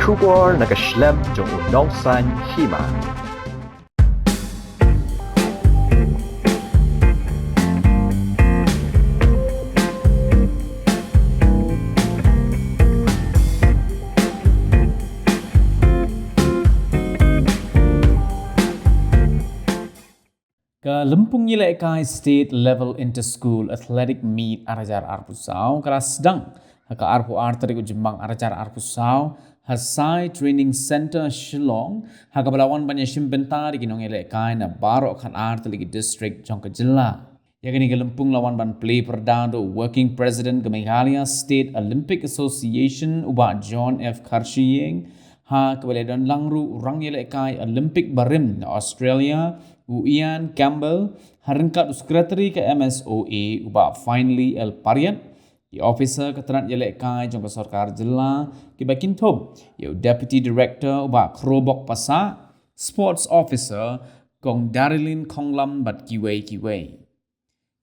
Shubor nakaslem jong unongsan Hima. Ke Lempung Yilai State Level Inter-School Athletic Meet Arajar Arpusau kelas sedang haka arpu arteri ujembang Arajar Arpusau Hasai Training Center Shillong haka belawan banyak bentar di ginong Yilai na barok kan arteri district jong ke jela. Ya kini ke Lempung lawan ban Plie perdana Working President ke Meghalaya State Olympic Association uba John F. Karshiyeng ha kebalian langru orang Yilai Olympic Barim na Australia Ian Campbell harengkat sekretari ke MSOA uba finally El Pariat di officer keterat Yelek Kai jong Sarkar Jela ke bakin top yo deputy director uba Krobok Pasa sports officer kong Darilin Konglam bat kiwei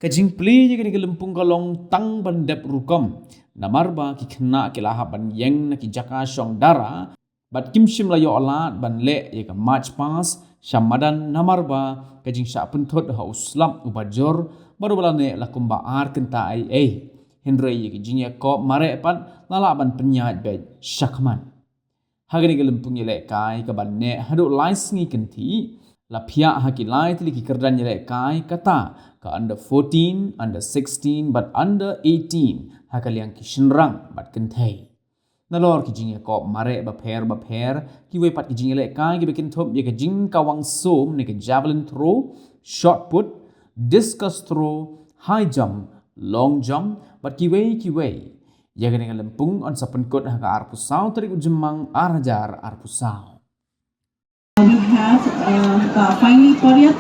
kajing Plie je ke Lempung kalong tang bandep rukom namarba ki kena ke lahap ban yang na ki jaka syong dara bat kimshim layo alat ban le ye ke march pass Syamadan namarba kajing syak pentot ha uslam ubajor baru balane lakumba ar kenta ai Henry ye kajing ya ko mare pat lalaban penyat be syakman hagani ke Lempung Yelek Kai ke ban ne hadu lais ngi kenti la pia hakilai tili ki kerdan Yelek Kai kata ke under 14 under 16 but under 18 hakaliang ki shenrang bat kentai nalor ki jing ko mare baper ki we pat ki jing Yelek Kai ki bekin top ye ke jing kawang som ne ke javelin throw shot put discus throw high jump long jump but ki we ye ke dengan Lempung on sapen kot ha arpusau teri ujemang arajar arpusau. We have finally Pariat,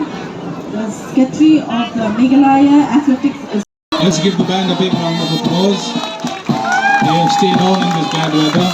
the secretary of the Meghalaya Athletics. Let's give the band a big round of applause. They have stayed on in this bad weather.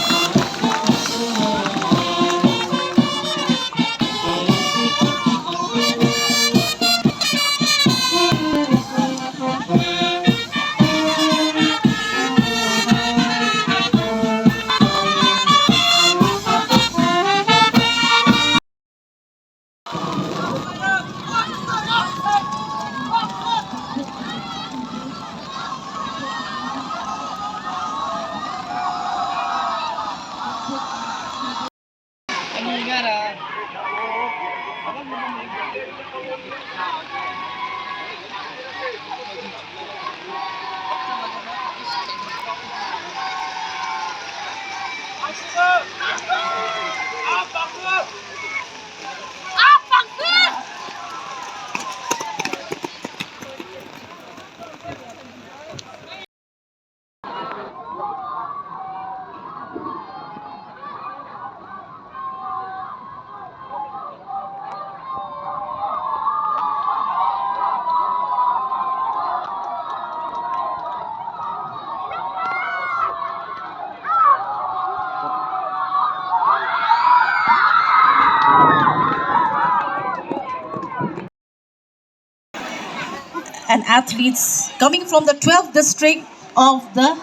And athletes coming from the 12th district of the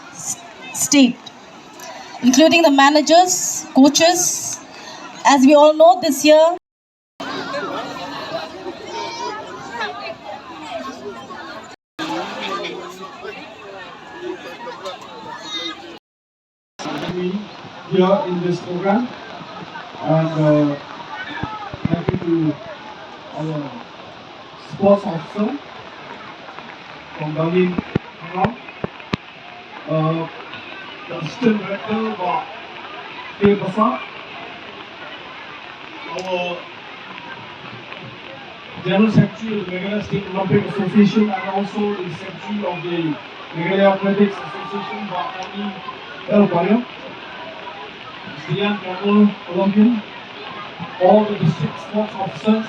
state, including the managers, coaches. As we all know, this year here in this program, and thank you to our sports officer from Berlin, the assistant director of Plie, our general secretary of the Meghalaya State Olympic Association, and also the secretary of the Meghalaya Athletics Association, Dr. El Pariat, Ian Campbell, Olympian, all the district sports officers,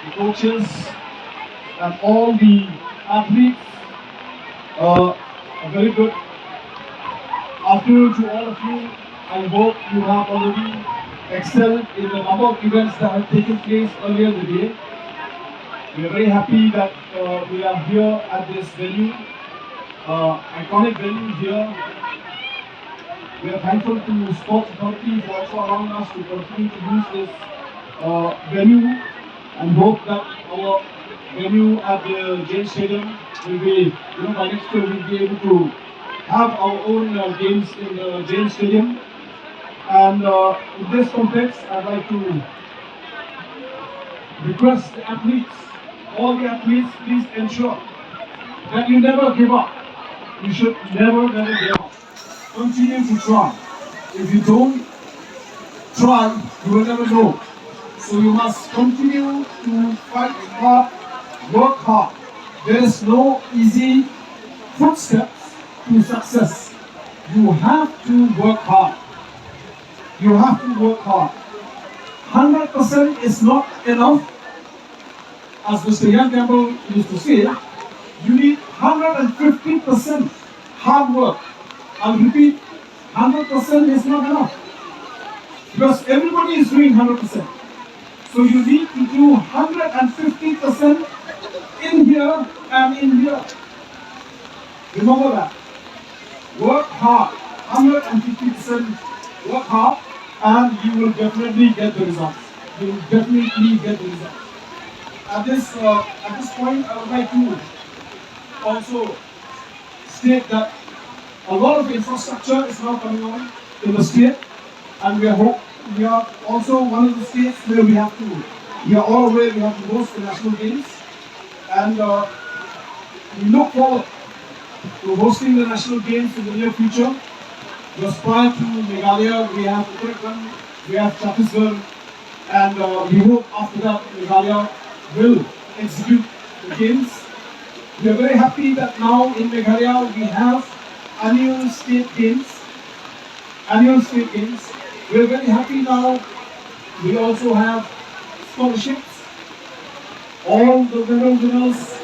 the coaches, and all the athletes. A very good afternoon to all of you. I hope you have already excelled in the number of events that have taken place earlier in the day. We are very happy that we are here at this venue, iconic venue here We are thankful to Sports Authority for also allowing us to continue to use this venue and hope that our venue at the James Stadium will be, by next year we'll be able to have our own games in the James Stadium. And in this context, I'd like to request the athletes, all the athletes, please ensure that you never give up. You should never give up. Continue to try. If you don't try, you will never know. So you must continue to fight hard, work hard. There is no easy footsteps to success. You have to work hard. You have to work hard. 100% is not enough. As Mr. Young Campbell used to say, you need 150% hard work. I'll repeat, 100% is not enough. Because everybody is doing 100%. So you need to do 150% in here and in here. Remember that. Work hard. 150% work hard, and you will definitely get the results. You will definitely get the results. At this point, I would like to also state that a lot of infrastructure is now coming on in the state, and we are also one of the states where we are all aware we have to host the national games, and we look forward to hosting the national games in the near future. Because prior to Meghalaya, we have Uttarakhand, we have Chhattisgarh, and we hope after that Meghalaya will execute the games. We are very happy that now in Meghalaya we have annual state games. We are very happy now. We also have scholarships. All the medal winners,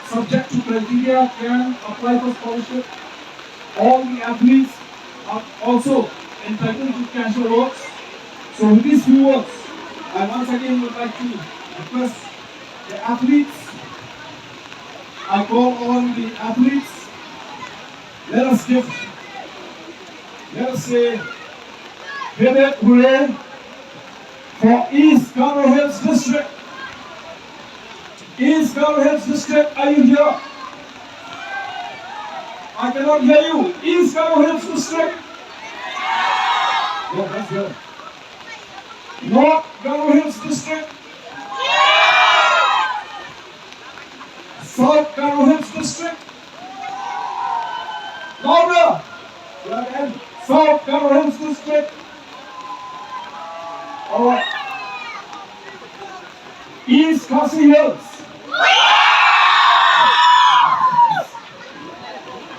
subject to criteria, can apply for scholarship. All the athletes are also entitled to cash awards. So with these few words, I once again would like to request the athletes. I call on the athletes. Let us say, Hede Hooray for East Garo Hills District. East Garo Hills District, are you here? I cannot hear you. East Garo Hills District. Yeah, that's good. North Garo Hills District. South Garo Hills District. Louder. Yeah, again. South Garo Hills District. All right. East Khasi Hills.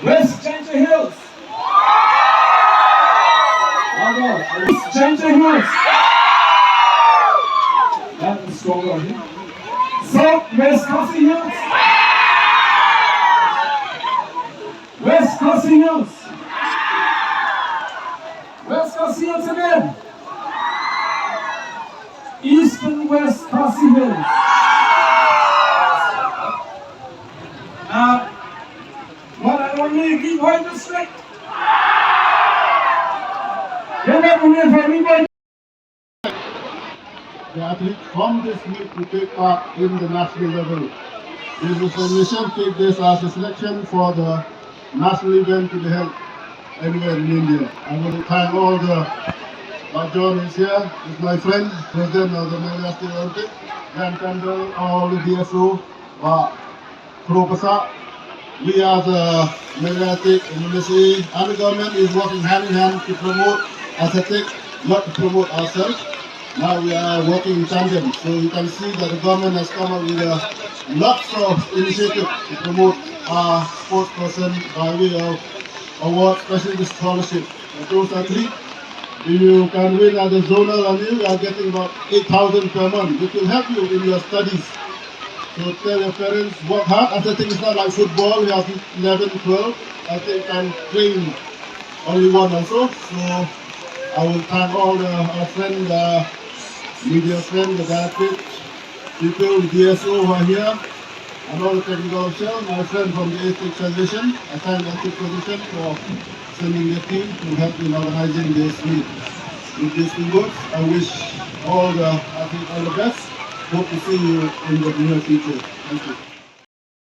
West Ginger Hills. West Ginger Hills. That is stronger here. South West Khasi Hills. West Khasi Hills. West Khasi Hills again. East and West Khasi Hills. One and only Levi District. The athletes from this meet to take part in the national level. This information take this as a selection for the national event to be held anywhere in India. I want to thank all the John is here, is my friend, President of the Meghalaya State Olympic, Grand Campbell, all the DSO, Propasa. We as the Meghalaya State University and the government is working hand in hand to promote athletics, not to promote ourselves. Now we are working in tandem, so you can see that the government has come up with lots of initiatives to promote our sports person by way of awards, especially the scholarship. For those athletes, you can win at the zonal and you are getting about 8,000 per month, which will help you in your studies. So tell your parents, work hard. Athletics is not like football, we have 11, 12. I think I'm trained only one also. So I will thank all our friends, media friends, the athletes, people, the DSO who are here, and all the technical officials, my friend from the Athletic Federation. I thank the Athletic Federation for sending their team to help in organizing this meet. With these few words, I wish all the athletes all the best. Hope to see you in the near future. Thank you.